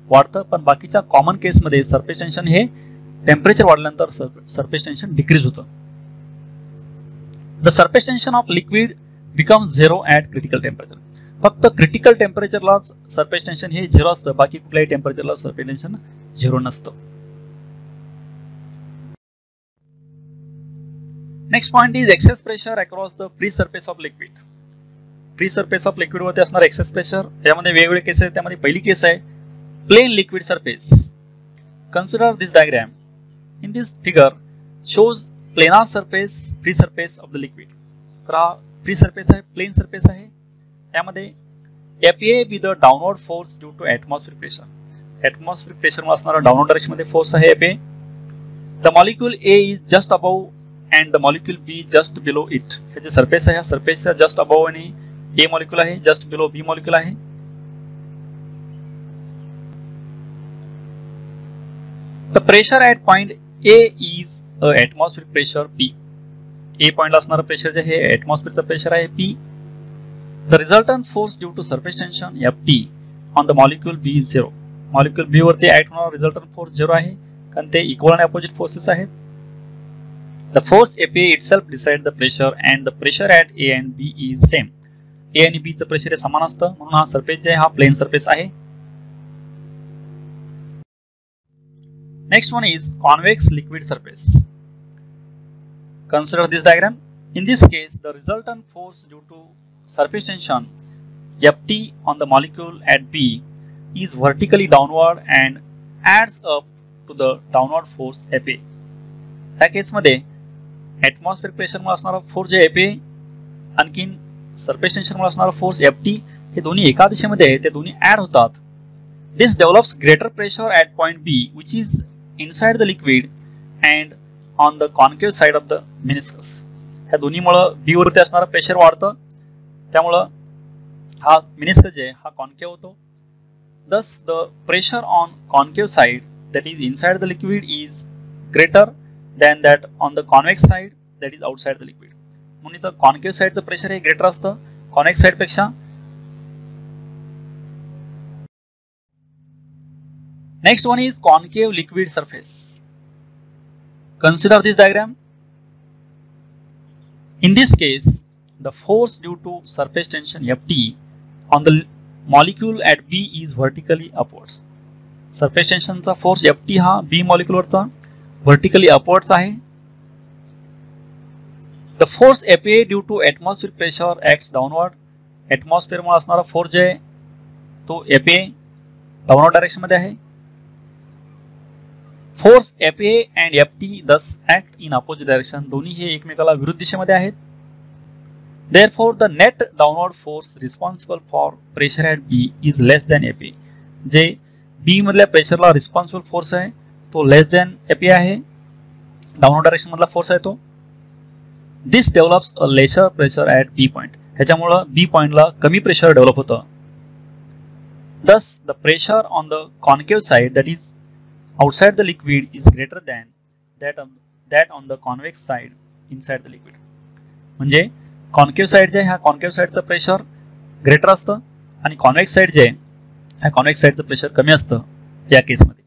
S1: वाढतं, पण बाकीच्या कॉमन केसमध्ये सरफेस टेन्शन हे टेम्परेचर वाढल्यानंतर सरफेस टेन्शन डिक्रीज होतं. The surface tension of liquid becomes zero at critical temperature. फक्त क्रिटिकल टेम्परेचरलाच सरफेस टेन्शन हे झिरो असतं, बाकी कुठल्याही टेम्परेचरला सरफेस टेन्शन झिरो नसतं. Next point is excess pressure across the free surface of liquid. Free surface of liquid वरती असणार excess pressure, यामध्ये वेगवेगळे case आहेत. त्यामध्ये पहिली केस आहे plane liquid surface. Consider this diagram. In this figure shows planar surface, free surface of the liquid. तर हा फ्री सरफेस आहे, प्लेन सरफेस आहे. यामध्ये FA with the downward force due to atmospheric pressure. Atmospheric pressure असणारा downward direction मध्ये force आहे FA. The molecule A is just above and the molecule B just below it. हे जे surface आहे, ह्या सरफेसच्या जस्ट अबव आणि A molecule आहे, जस्ट बिलो B मॉलिक्यूल आहे. The pressure at point A is atmospheric pressure P. A पॉइंटला असणारा प्रेशर जे आहे ॲटमॉस्फिअरचं प्रेशर आहे P. The resultant force due to surface tension FT on the molecule B is 0. Molecule B वरती act होणारा resultant force 0 आहे, कारण ते इक्वल आणि अपोजिट फोर्सेस आहेत. The force FA itself decide the pressure and the pressure at A and B is same. A आणि B चं pressure हे समान असतं, म्हणून हा सरफेस जे आहे हा प्लेन सरफेस आहे. Next one is convex liquid surface. Consider this diagram. In this case, the resultant force due to surface tension Ft on the molecule at B is vertically downward and adds up to the downward force Fa. या केसमध्ये ॲटमॉस्फिअरिक प्रेशरमुळे असणारा force जे Fa आणखीन surface टेन्शनमुळे असणारा force Ft हे दोन्ही एका दिशेमध्ये आहे, ते दोन्ही ऍड होतात. This develops greater pressure at point B which is inside the liquid and on the concave side of the meniscus. ह्या दोन्हीमुळे B वरती असणारा प्रेशर वाढतं, त्यामुळं हा मेनिस्कस जे हा कॉन्केव होतो. Thus the pressure on concave side that is inside the liquid is greater than that on the convex side that is outside the liquid. म्हणून इथं कॉन्केव साइडचं प्रेशर हे ग्रेटर असतं कॉन्वेक्स साइड पेक्षा. Next one is concave liquid surface. Consider this diagram. In this case, the force due to surface tension Ft on the molecule at B is vertically upwards. Surface tension चा force Ft हा B molecule वरचा vertically upwards आहे. The force Fa due to atmospheric pressure acts downward. Atmosphere मुळे असणारा force जे आहे तो Fa downward direction मध्ये आहे. Force Fa and Ft thus act in opposite direction. दोन्ही हे एकमेकाला विरुद्ध दिशेमध्ये आहेत. Therefore, the net downward force responsible for pressure at B is less than Fa. J B मधल्या प्रेशरला रिस्पॉन्सिबल फोर्स आहे तो लेस दॅन Fa आहे. डाउनवर्ड डायरेक्शन मधला फोर्स आहे तो. This develops a lesser pressure at B point. ह्याच्यामुळे B पॉइंटला कमी प्रेशर डेव्हलप होतं. Thus, the pressure on the concave side that is outside the liquid is greater than that on the convex side inside the liquid. म्हणजे concave side जे ह्या concave साइडचं pressure greater असतं आणि convex side जे ह्या convex साइडचं pressure कमी असतं या केसमध्ये.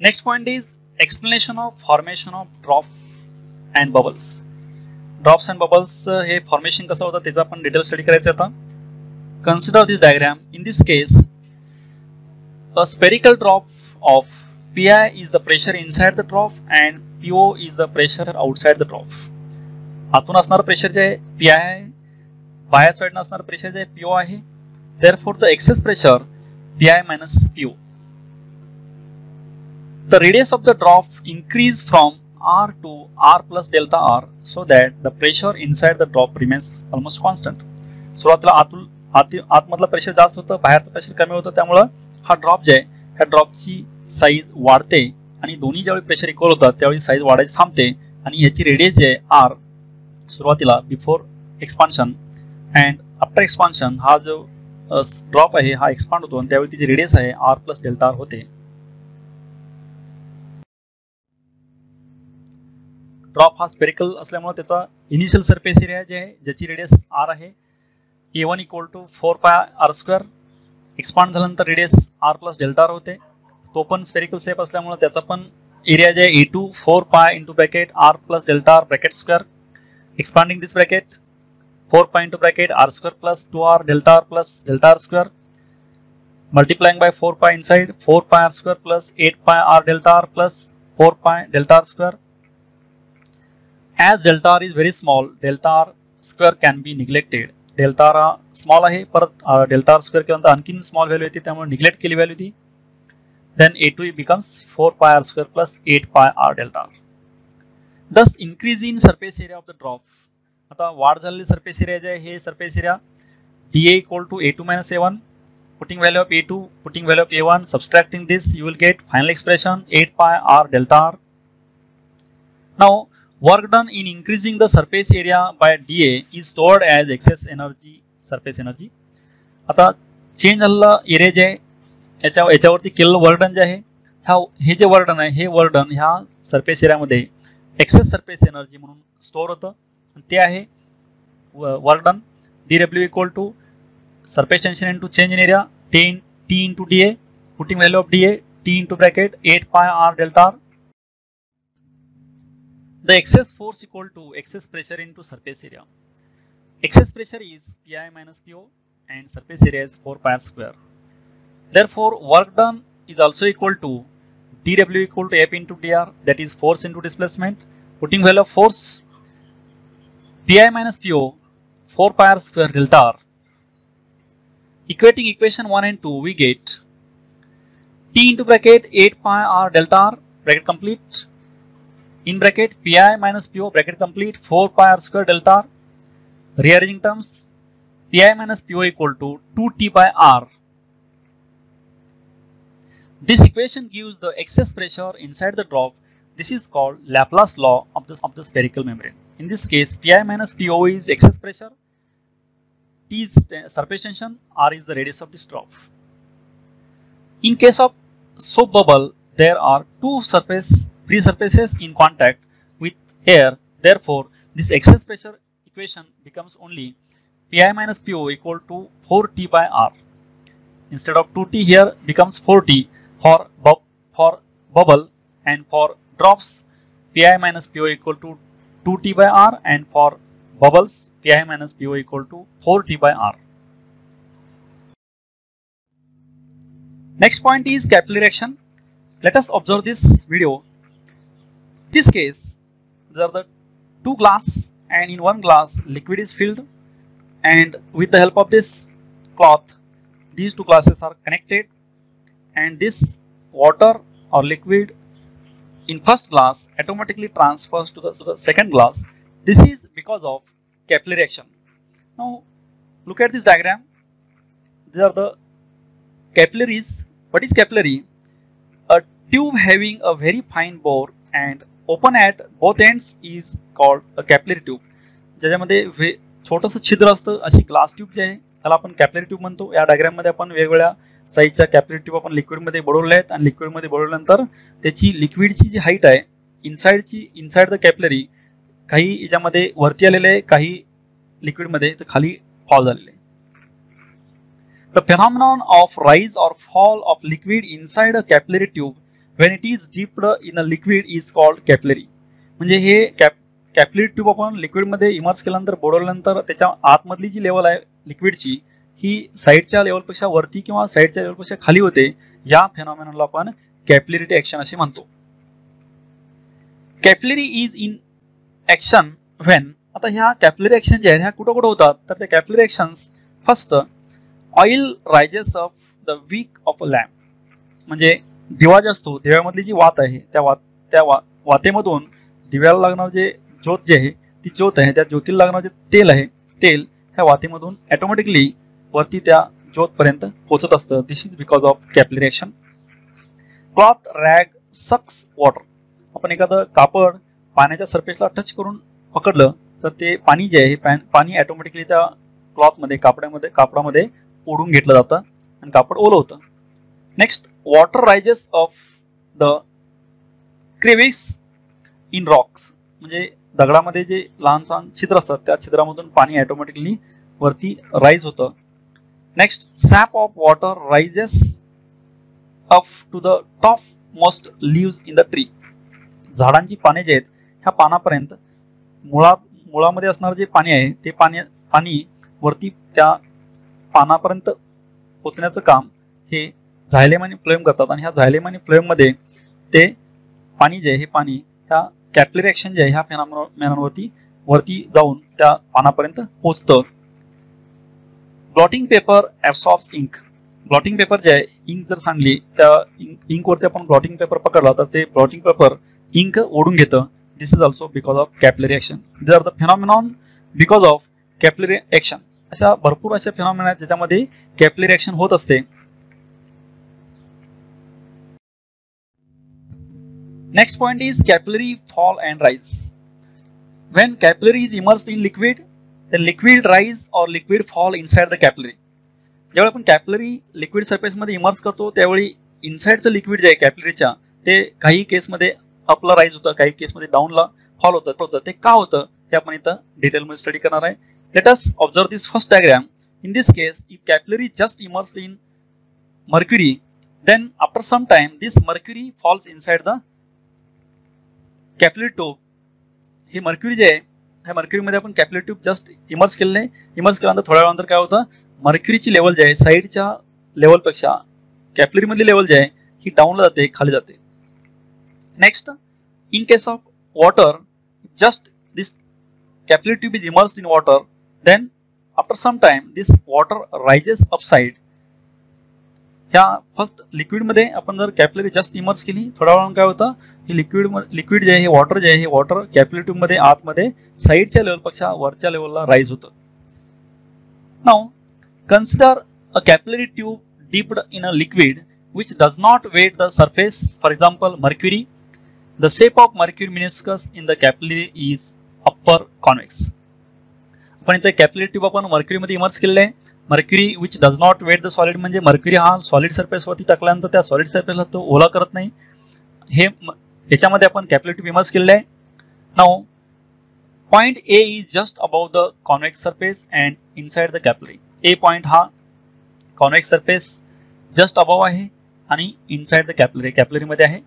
S1: Next point is explanation of formation of drop and bubbles. Drops and bubbles हे फॉर्मेशन कसं होतं त्याचा आपण डिटेल स्टडी करायचं आता. Consider this diagram. In this case a spherical drop of PI is the pressure inside the trough and PO is the pressure outside the trough. आतून असणारं pressure जे आहे PI आहे, बाहेर साइडनं असणारं प्रेशर जे आहे PO आहे. Therefore the excess pressure PI minus PO. The radius of the trough increase from R to R plus delta R so that the pressure inside the trough remains almost constant. सुरुवातीला आतमधलं pressure जास्त होतं, बाहेरचं pressure कमी होतं, त्यामुळे हा drop जे आहे ह्या ड्रॉपची साईज वाढते आणि दोन्ही ज्यावेळी प्रेशर इक्वल होतात त्यावेळी साईज वाढायची थांबते आणि याची रेडियस जे आहे आर सुरुवातीला before expansion and after expansion हा जो ड्रॉप आहे हा एक्सपांड होतो आणि त्यावेळी तिची रेडियस आहे आर प्लस डेल्टा आर होते. ड्रॉप हा स्पेरिकल असल्यामुळे त्याचा इनिशियल सरफेस एरिया जे आहे ज्याची रेडियस आर आहे A1 equal to 4 pi r square. Expand झाल्यानंतर radius r plus delta r होते. तो पण स्पेरिकल शेप असल्यामुळे त्याचा पण एरिया जे आहे A2 4 pi into bracket r plus delta r bracket square. Expanding this bracket 4 pi into bracket r square plus 2r delta r plus delta r square. Multiplying by 4 pi inside 4 pi r square plus 8 pi r delta r plus 4 pi delta r square. As delta r is very small, delta r square can be neglected. Delta R small आहे, परत delta r square किंवा आणखीन small value येते त्यामुळे neglect केली value ती. Then A2 becomes 4 pi r square plus 8 pi r delta r. Thus increase in surface area of the drop. आता वाढ झालेली सरफेस एरिया जे आहे हे surface area dA equal to A2 minus A1. Putting value of A2, putting value of A1, subtracting this, you will get final expression 8 pi r delta r. Now work done in increasing the surface area by dA is stored as excess energy, surface energy. आता change झालेला area जे आहे याच्यावरती केलेलं work done जे आहे हे जे work done आहे हे वर्क डन ह्या सरफेस एरियामध्ये एक्सेस सरफेस एनर्जी म्हणून स्टोअर होतं आणि ते आहे work done dW equal to surface tension into change in area T into dA. Putting value of dA T into bracket 8 pi r delta r. The excess force equal to excess pressure into surface area. Excess pressure is Pi minus PO and surface area is 4 pi r square. Therefore work done is also equal to dW equal to F into dr, that is force into displacement. Putting value of force Pi minus PO 4 pi r square delta r. Equating equation 1 and 2 we get T into bracket 8 pi r delta r bracket complete. In bracket Pi minus PO bracket complete 4 pi r square delta r. Rearranging terms Pi minus PO equal to 2T by r. This equation gives the excess pressure inside the drop. This is called Laplace law of the spherical membrane. In this case Pi minus PO is excess pressure, T is surface tension, R is the radius of this drop. In case of soap bubble, there are two free surfaces in contact with air. Therefore, this excess pressure equation becomes only Pi minus PO equal to 4T by R. Instead of 2T here becomes 4T for bubble, and for drops Pi minus PO equal to 2T by R, and for bubbles Pi minus PO equal to 4T by R. Next point is capillary action. Let us observe this video. This case, there are the two glass, and in one glass liquid is filled, and with the help of this cloth these two glasses are connected, and this water or liquid in first glass automatically transfers to the second glass. This is because of capillary action. Now look at this diagram. These are the capillaries. What is capillary? A tube having a very fine bore and open at both ends is called a capillary tube. ज्याच्यामध्ये छोटंसं छिद्र असतं अशी glass tube जे आहे त्याला आपण capillary tube म्हणतो. या डायग्राम मध्ये आपण वेगवेगळ्या साईजच्या कॅपिलरी ट्यूब आपण लिक्विड मध्ये बुडवल्या आहेत, आणि लिक्विड मध्ये बुडवल्यानंतर त्याची लिक्विडची जी हाईट आहे इनसाइड द कॅपिलरी, काही याच्यामध्ये वरती आलेले आहे, काही लिक्विड मध्ये तर खाली फॉल झालेले. The phenomenon of rise or fall of liquid inside a capillary tube when it is dipped in a liquid is called capillary. म्हणजे हे कॅपिलरी ट्यूब आपण लिक्विड मध्ये इमर्स केल्यानंतर बुडवल्यानंतर त्याच्या आतमधली जी लेवल आहे लिक्विडची ही साईडच्या लेवलपेक्षा वरती किंवा साईडच्या लेवलपेक्षा खाली होते. या फेनॉमेनॉनला आपण कॅपिलॅरिटी ऍक्शन असे म्हणतो. Capillary is in action when, आता ह्या कॅपिलरी ऍक्शन जे आहेत ह्या कुठं कुठं होतात, तर त्या capillary actions first oil rises of the wick of a lamp, म्हणजे दिवा जे असतो दिव्यामधली जी वात आहे त्या वातेमधून दिव्याला लागणार जे ज्योत जे आहे ती ज्योत आहे त्या ज्योतीला लागणार जे तेल आहे तेल ह्या वातेमधून ऑटोमॅटिकली वरती त्या ज्योत पर्यंत पोहोचत असतं. This is because of capillary action. Cloth rag sucks water, आपण एखादं कापड पाण्याच्या सरफेसला टच करून पकडलं तर ते पाणी जे आहे पाणी ऑटोमॅटिकली त्या क्लॉथ मध्ये कापडामध्ये ओढून घेतलं जातं आणि कापड ओलं होतं. Next water rises of the crevice in rocks, म्हणजे दगडामध्ये जे लहान लहान छिद्र असतात त्या छिद्रामधून पाणी ऑटोमॅटिकली वरती राईज होतं. Next sap of water rises up to the top most leaves in the tree, झाडांची पाने जे आहेत ह्या पानापर्यंत मुळामध्ये असणार जे पाणी आहे ते पाणी वरती त्या पानापर्यंत पोचण्याचं काम हे झायलेम आणि फ्लोएम करतात आणि ह्या झायलेम आणि फ्लोएम मध्ये ते पाणी जे आहे हे पाणी ह्या कॅपिलरी ऍक्शन जे आहे ह्या फेनॉमेनॉनवरती वरती जाऊन त्या पानापर्यंत पोहोचतं. Blotting paper absorbs ink, blotting paper जे आहे इंक जर सांगली त्या इंक वरती आपण ब्लॉटिंग पेपर पकडला तर ते ब्लॉटिंग पेपर इंक ओढून घेतं. This is also because of capillary action. They are the phenomenon because of capillary action. अशा भरपूर अशा फेनॉमेना आहेत ज्याच्यामध्ये कॅपिलरी ऍक्शन होत असते. Next point is capillary fall and rise. When capillary is immersed in liquid, then liquid rise or liquid fall inside the capillary. जेव्हा आपण capillary liquid surface मध्ये इमर्स करतो त्यावेळी इनसाइडचं लिक्विड जे आहे कॅपिलरीच्या ते काही केसमध्ये अपला राईज होतं, काही केसमध्ये डाऊनला फॉल होतं. ते का होतं हे आपण इथं डिटेलमध्ये स्टडी करणार आहे. Let us observe this first diagram. In this case if capillary just immersed in mercury, then after some time this mercury falls inside the capillary tube. हे मर्क्युरी जे आहे ह्या मर्क्युरीमध्ये आपण कॅपिलरी ट्यूब जस्ट इमर्स केलेले immerse केल्यानंतर थोड्या वेळानंतर काय होतं मर्क्युरीची लेवल जे आहे साईडच्या लेवलपेक्षा कॅपिलरी मधली लेवल जे आहे ही डाऊनला जाते खाली जाते. Next in case of water just this capillary tube is immersed in water then after some time this water rises upside. ह्या फर्स्ट लिक्विड मध्ये आपण जर कॅपिलरी जस्ट इमर्स केली थोड्या वेळानं काय होतं हे लिक्विड जे आहे हे वॉटर जे आहे हे वॉटर कॅपिलरी ट्यूब मध्ये आतमध्ये साईडच्या लेवलपेक्षा वरच्या लेवलला राईज होतं. Now consider a capillary tube dipped in a liquid which does not wet the surface, for example mercury. The shape of mercury meniscus in the capillary is upper convex. आपण इथे capillary tube आपण mercury मध्ये immerse केलेले आहे. Mercury which does not wet the solid, म्हणजे mercury हा solid surface वरती टाकल्यानंतर त्या सॉलिड सरफेसला तो ओला करत नाही. हे याच्यामध्ये आपण कॅपिलरी ट्यूब इमर्स केलेले आहे. Now point A is just above the convex surface and inside the capillary. A point हा कॉन्वेक्स सरफेस जस्ट अबव आहे आणि इनसाइड द कॅपिलरी मध्ये आहे.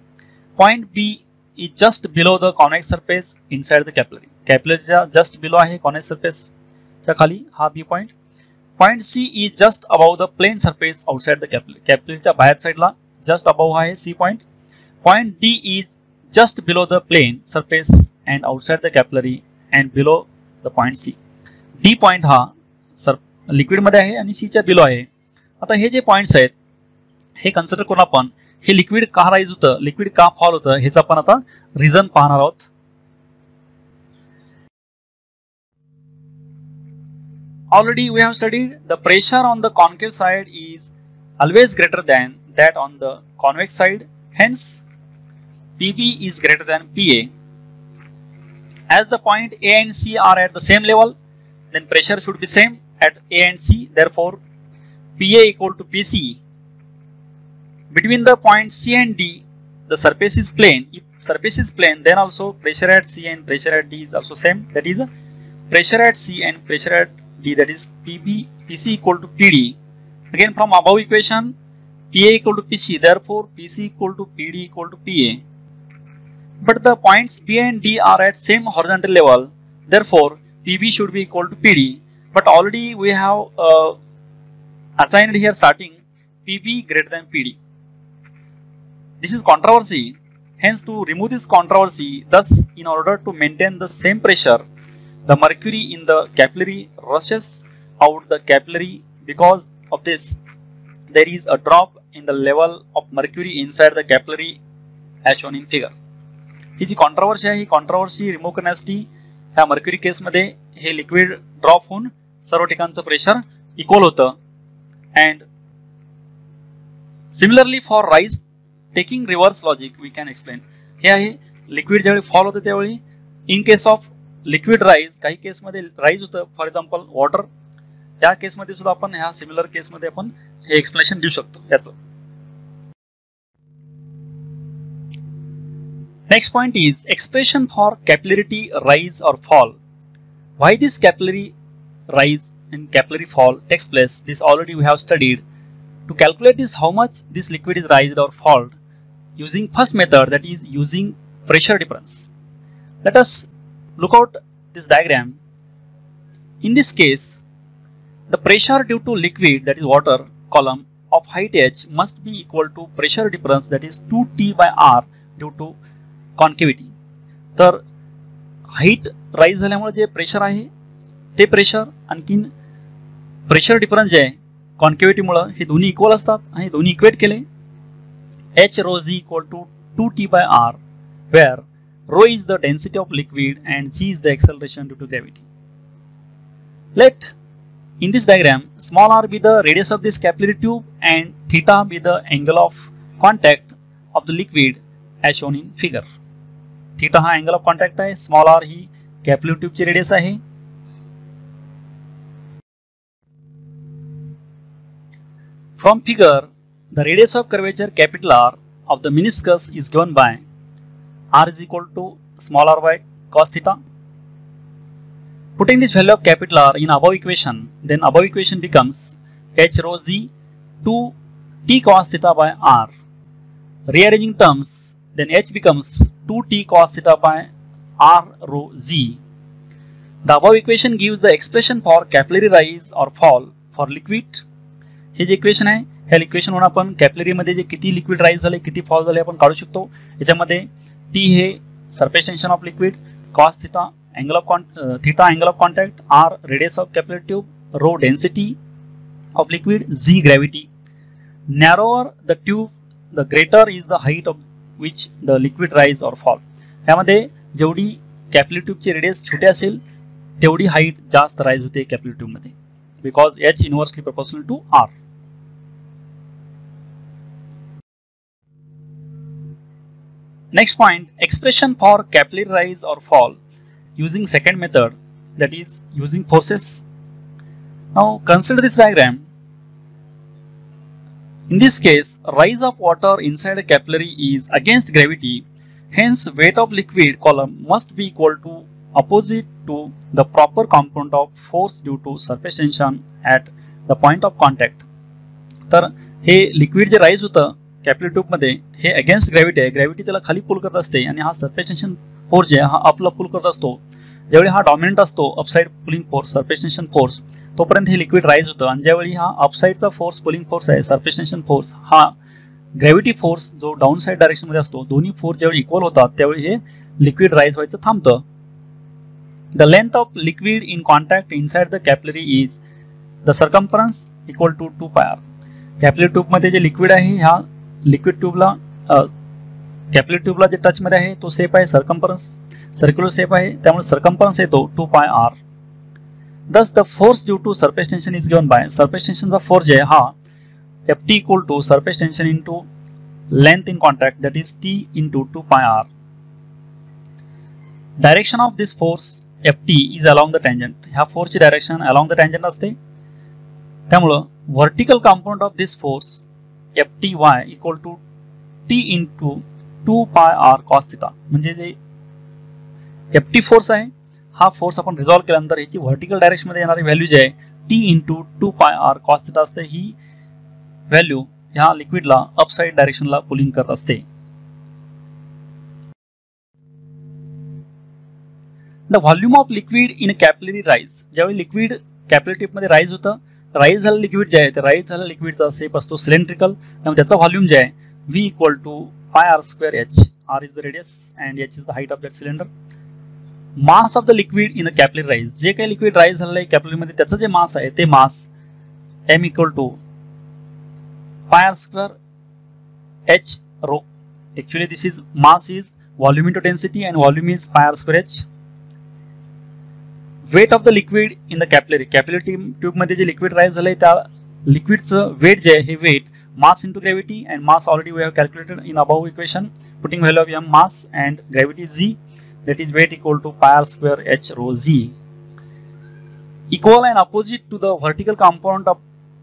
S1: Point B is just below the convex surface inside the capillary. कॅपिलरीच्या just below आहे convex सरफेसच्या खाली हा B point. Point C is just above the plane surface outside the capillary. कॅपिलरीच्या बाहेर साईडला जस्ट अबव आहे C point. Point D is just below the plane surface and outside the capillary and below the point C. D point हा liquid मध्ये आहे आणि सीच्या below आहे. आता हे जे पॉइंट्स आहेत हे कन्सिडर करून आपण हे लिक्विड का राईज होतं लिक्विड का फॉल होतं ह्याचं आपण आता रिझन पाहणार आहोत. Already we have studied the pressure on the concave side is always greater than that on the convex side. Hence, PB is greater than PA. As the point A and C are at the same level, then pressure should be same at A and C. Therefore, PA equal to PC. Between the point C and D, the surface is plane. If surface is plane, then also pressure at C and pressure at D is also same. That is, pressure at C and pressure at D, that is PC equal to PD. Again from above equation PA equal to PC, therefore PC equal to PD equal to PA. But the points B and D are at same horizontal level, therefore PB should be equal to PD. But already we have assigned here starting PB greater than PD. This is controversy. Hence, to remove this controversy, thus in order to maintain the same pressure, the mercury in the capillary rushes out the capillary. Because of this, there is a drop in the level of mercury inside the capillary as shown in figure. ही जी controversy आहे, ही controversy remove करण्यासाठी ह्या mercury केसमध्ये हे liquid drop होऊन सर्व ठिकाणचं प्रेशर इक्वल होतं. And similarly for rise taking reverse logic we can explain. हे आहे लिक्विड ज्यावेळी फॉल होतं त्यावेळी in case of liquid rise, काही केसमध्ये राईज होतं, फॉर एक्झाम्पल वॉटर, या केसमध्ये सुद्धा आपण ह्या सिमिलर केसमध्ये आपण हे एक्सप्लेनेशन देऊ शकतो याचं. Next point is expression for capillarity rise or fall. Why this capillary rise and capillary fall takes place, this already we have studied. To calculate this, how much this liquid is raised or falled, using first method, that is using pressure difference. Let us look out this diagram. In this case, the pressure due to liquid, that is water column of height h, must be equal to pressure difference, that is 2T by R due to कॉन्केव्हिटी. तर height rise झाल्यामुळे जे pressure आहे ते pressure आणखीन pressure difference जे आहे कॉन्केव्हिटीमुळे हे दोन्ही equal असतात आणि दोन्ही इक्वेट केले. H rho g equal to 2T by R, where rho is the density of liquid and g is the acceleration due to gravity. Let in this diagram small r be the radius of this capillary tube and theta be the angle of contact of the liquid as shown in figure. Theta हा angle of contact आहे, small r ही capillary ट्यूबची radius आहे. From figure the radius of curvature capital R of the meniscus is given by R is equal to small r by cos theta. Putting this value of capital R in above equation, then above equation becomes h rho z 2t cos theta by r. Rearranging terms, then h becomes 2t cos theta by r rho z. The above equation gives the expression for capillary rise or fall for liquid. हे जे equation आहे, ह्या equation वरून आपण capillary मध्ये जे किती liquid rise झाले, किती फॉल झाले आपण काढू शकतो. याच्यामध्ये t हे surface tension of liquid, cos theta angle of theta angle of contact, r radius of capillary tube, rho density of liquid, z gravity. Narrower the tube, the greater is the height of which the liquid rise or fall. यामध्ये जेवढी capillary ट्यूबची radius छोटी असेल तेवढी height जास्त rise होते capillary tube मध्ये, because h inversely proportional to r. Next point, expression for capillary rise or fall using second method, that is using forces. Now consider this diagram. In this case, rise of water inside a capillary is against gravity. Hence, weight of liquid column must be equal to opposite to the proper component of force due to surface tension at the point of contact. तर हे liquid जे rise होतं capillary tube मध्ये हे against gravity आहे. Gravity त्याला खाली पुल करत असते आणि हा सरफेस टेन्शन फोर्स जे हा अपला पुल करत असतो. ज्यावेळी हा डॉमिनंट असतो upside pulling force, surface tension force, तोपर्यंत हे लिक्विड राईज होतं. आणि ज्यावेळी हा अपसाइडचा फोर्स पुलिंग फोर्स आहे, सरफेस टेन्शन फोर्स, हा ग्रॅव्हिटी फोर्स जो डाऊन साइड डायरेक्शन मध्ये असतो, दोन्ही फोर्स ज्यावेळी इक्वल होतात त्यावेळी हे लिक्विड राईज व्हायचं थांबतं. The length of liquid in contact inside the capillary is the circumference equal to 2 pi r. Capillary tube मध्ये जे लिक्विड आहे, ह्या लिक्विड ट्यूबला कॅपिलरी ट्यूबला जे टच मध्ये आहे तो शेप आहे सर्कम्फरन्स, सर्क्युलर शेप आहे, त्यामुळे सर्कम्फरन्स येतो 2 pi are. Thus the force due to surface tension is given by surface tension चा फोर्स आहे हा Ft equal to surface tension into length in contact, that is T into 2 pi r. Direction of this force Ft is along the tangent. ह्या force ची direction along the tangent असते. त्यामुळे vertical component of this force Fty equal to T into 2 pi r cos theta. म्हणजे जे Ft force आहे हा force आपण resolve केल्यानंतर याची व्हर्टिकल डायरेक्शन मध्ये येणारी व्हॅल्यू जी आहे T into 2 pi r cos theta असते. ही व्हॅल्यू ह्या लिक्विडला अपसाइड डायरेक्शनला पुलिंग करत असते. The volume of liquid in capillary rise. ज्यावेळी लिक्विड कॅपिलरी टिप मध्ये राईज होतं, राईज झालेलं लिक्विड जे आहे ते राईज झालेल्या लिक्विडचा शेप असतो सिलेंड्रिकल, त्यामुळे त्याचा व्हॉल्यूम जे आहे V equal to pi r square h. R is the radius and h is the height of that cylinder. Mass of the liquid in the capillary rise. जे काही liquid rise झालेलं आहे capillary मध्ये त्याचं जे मास आहे ते मास m equal to pi r square h rho. Actually this is mass is volume into density and volume is pi r square h. Weight of the liquid in the capillary. Capillary tube मध्ये जे liquid rise झालंय त्या लिक्विडचं wait जे आहे हे wait mass into gravity, and mass already we have calculated in above equation, putting value of m mass and gravity z, that is weight equal to pi r square h rho z. Equal and opposite to the vertical component of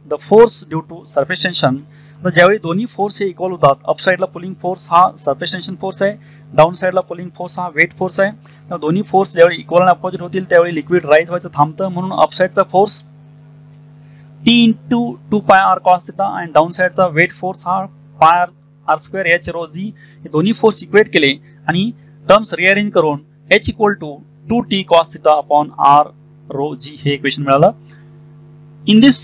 S1: the force due to surface tension. तर ज्यावेळी दोन्ही force हे equal होतात, up साइडला pulling force हा surface tension force आहे, down साइडला pulling force हा weight force आहे. तर दोन्ही फोर्स ज्यावेळी इक्वल आणि अपोजिट होतील त्यावेळी लिक्विड राईज व्हायचं थांबतं, म्हणून अप साइडचा force T into 2 pi r cos theta and down साइडचा वेट फोर्स हा pi r square h rho z. हे दोन्ही फोर्स इक्वेट केले आणि टर्म्स रिअरेंज करून h equal to 2t cos theta upon r rho g हे equation मिळालं. In this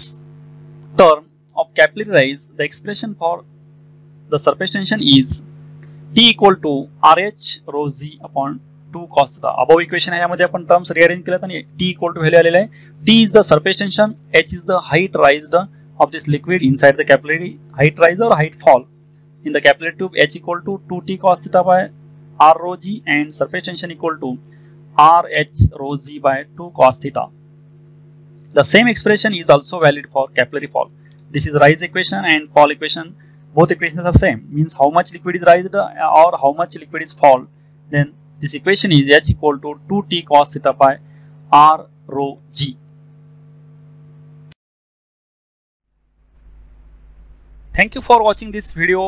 S1: term of capillary rise, the expression for the surface tension is T equal to RH rho z upon 2 cos theta. Above equation आहे, यामध्ये आपण terms rearrange केल्यात आणि T equal to value आलेला आहे. T is the surface tension, H is the height raised of this liquid inside the capillary. Height rise or height fall in the capillary tube, H equal to 2t cos theta by r rho g, and surface tension equal to RH rho z by 2 cos theta. The same expression is also valid for capillary fall. This is rise equation and fall equation. Both equations are same, means how much liquid is raised or how much liquid is fall. Then this equation is H equal to 2t cos theta by r rho g. Thank you for watching this video.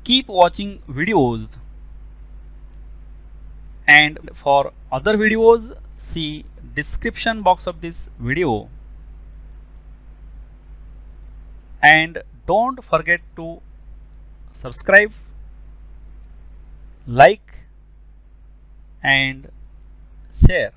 S1: Keep watching videos, and for other videos see description box of this video, and don't forget to subscribe, like and share.